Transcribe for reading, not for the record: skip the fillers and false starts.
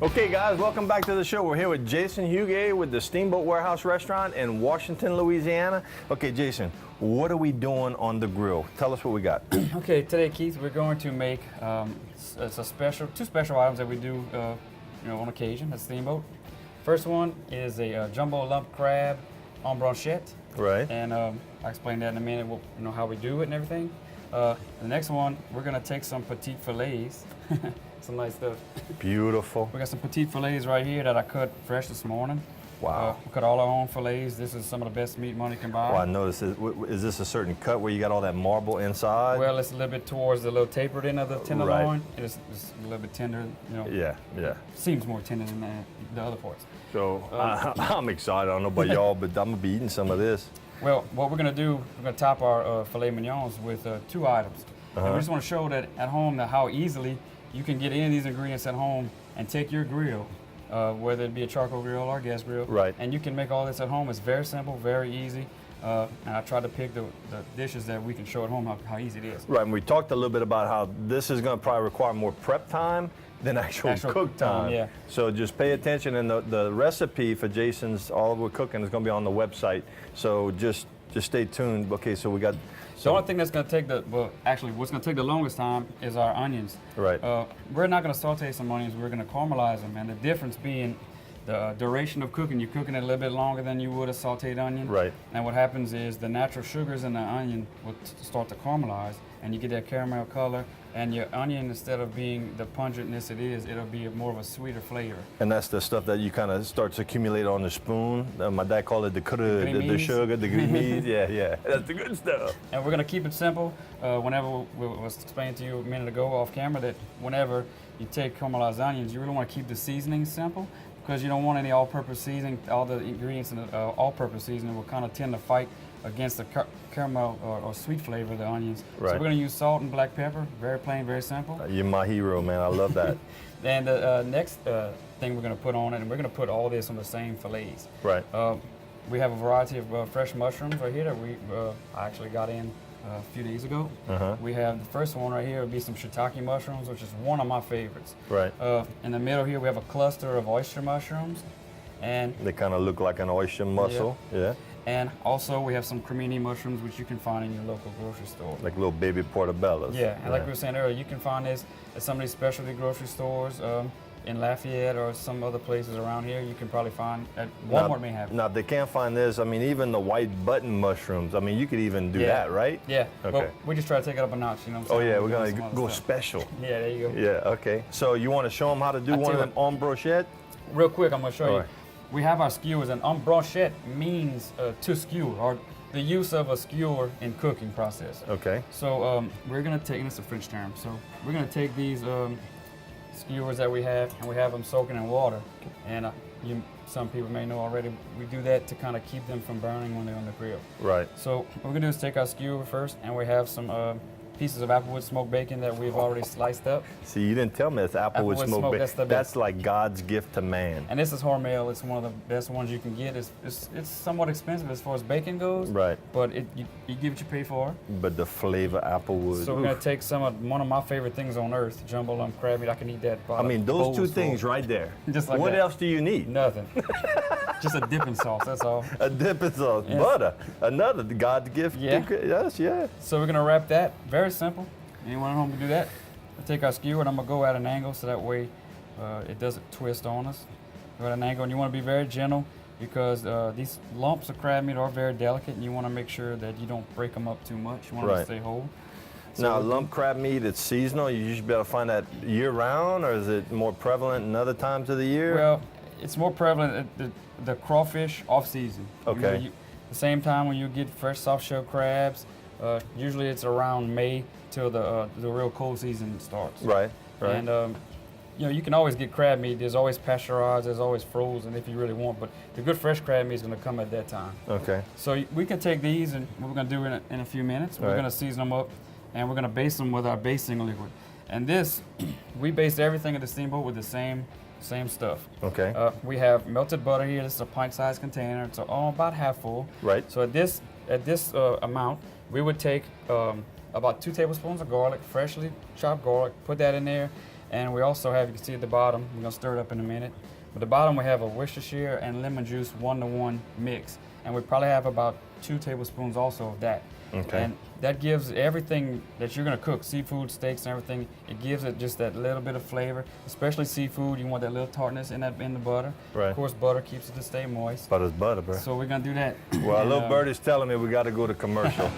Okay guys, welcome back to the show. We're here with Jason Huguet with the Steamboat Warehouse Restaurant in Washington, Louisiana. Okay, Jason, what are we doing on the grill? Tell us what we got. Okay, today, Keith, we're going to make it's two special items that we do, on occasion at Steamboat. First one is a jumbo lump crab en brochette. Right. And I'll explain that in a minute. How we do it and everything. The next one, we're gonna take some petite fillets. Some nice stuff. Beautiful. We got some petite fillets right here that I cut fresh this morning. Wow. We cut all our own fillets. This is some of the best meat money can buy. Well, I noticed, is this a certain cut where you got all that marble inside? Well, it's a little bit towards the little tapered end of the tenderloin. Right. It's a little bit tender, Yeah, yeah. Seems more tender than the other parts. So I'm excited. I don't know about y'all, but I'm gonna be eating some of this. Well, what we're gonna do, we're gonna top our filet mignons with two items. And we just want to show that at home how easily you can get any of these ingredients at home and take your grill, whether it be a charcoal grill or a gas grill, right? And you can make all this at home. It's very simple, very easy. And I try to pick the dishes that we can show at home how easy it is. Right, and we talked a little bit about how this is going to probably require more prep time than actual cook time. Yeah. So just pay attention, and the recipe for Jason's all we're cooking is going to be on the website. So just stay tuned. Okay, so we got. The only thing that's going to take what's going to take the longest time is our onions. Right. We're not going to saute some onions. We're going to caramelize them, and the difference being the duration of cooking. You're cooking it a little bit longer than you would a sauteed onion. Right. And what happens is the natural sugars in the onion will start to caramelize, and you get that caramel color. And your onion, instead of being the pungentness it is, it'll be more of a sweeter flavor. And that's the stuff that you kind of starts to accumulate on the spoon. My dad called it the sugar, the grimise. Yeah, that's the good stuff. And we're gonna keep it simple. Whenever we was explaining to you a minute ago off camera that whenever you take caramelized onions, you really want to keep the seasoning simple because you don't want any all-purpose seasoning. All the ingredients in the all-purpose seasoning will kind of tend to fight against the caramel or sweet flavor of the onions. Right. So we're going to use salt and black pepper. Very plain, very simple. You're my hero, man. I love that. And the next thing we're going to put on it, and we're going to put all this on the same fillets. Right. We have a variety of fresh mushrooms right here that I actually got in a few days ago. We have the first one right here would be some shiitake mushrooms, which is one of my favorites. Right. In the middle here we have a cluster of oyster mushrooms, and they kind of look like an oyster mussel. Yeah. And also we have some cremini mushrooms, which you can find in your local grocery store. Like little baby portobellos. Yeah, and like we were saying earlier, you can find this at some of these specialty grocery stores in Lafayette or some other places around here. You can probably find at Walmart may have it. Now, if they can't find this, I mean, even the white button mushrooms, I mean, you could even do that, right? Yeah, okay. Well, we just try to take it up a notch, you know what I'm saying? Oh, yeah, we're going to go special. Yeah, there you go. Yeah, okay. So you want to show them how to do one of them en brochette? Real quick, I'm going to show you. Right. We have our skewers, and en brochette means to skewer, or the use of a skewer in cooking process. Okay. So we're going to take, and it's a French term, so we're going to take these skewers that we have, and we have them soaking in water. And some people may know already, we do that to kind of keep them from burning when they're on the grill. Right. So what we're going to do is take our skewer first, and we have some pieces of applewood smoked bacon that we've already sliced up. See, you didn't tell me it's applewood smoked bacon. That's like God's gift to man. And this is Hormel. It's one of the best ones you can get. It's somewhat expensive as far as bacon goes. Right. But you get what you pay for. But the flavor applewood. So we're going to take one of my favorite things on earth, jumbo lump crab meat. I can eat that. I mean, those two things right there. Just like what that. else do you need? Nothing. Just a dipping sauce, that's all. A dipping sauce. Yes. Butter. Another God's gift. Yeah. Yes, yeah. So we're going to wrap that. Very simple. Anyone at home can do that. I'll take our skewer and I'm going to go at an angle so that way it doesn't twist on us. Go at an angle, and you want to be very gentle because these lumps of crab meat are very delicate, and you want to make sure that you don't break them up too much. You want them to stay whole. So now, lump crab meat, it's seasonal. You should be able to find that year-round, or is it more prevalent in other times of the year? Well, it's more prevalent at the crawfish off-season. Okay. The same time when you get fresh soft-shell crabs, usually it's around May till the real cold season starts. Right, right. And you can always get crab meat. There's always pasteurized, there's always frozen if you really want, but the good fresh crab meat is going to come at that time. Okay. So we can take these, and what we're going to do in a few minutes, we're going to season them up, and we're going to baste them with our basting liquid. And this, we baste everything at the Steamboat with the same stuff. Okay. We have melted butter here. This is a pint-sized container. It's about half full. Right. So at this amount, we would take about 2 tablespoons of garlic, freshly chopped garlic, put that in there, And we also have, you can see at the bottom, we're gonna stir it up in a minute. At the bottom we have a Worcestershire and lemon juice 1-to-1 mix. And we probably have about 2 tablespoons also of that. Okay. And that gives everything that you're gonna cook, seafood, steaks, and everything, it gives it just that little bit of flavor. Especially seafood, you want that little tartness in the butter. Right. Of course, butter keeps it to stay moist. Butter's butter, bro. So we're gonna do that. Well, And, little birdie's telling me we got to go to commercial.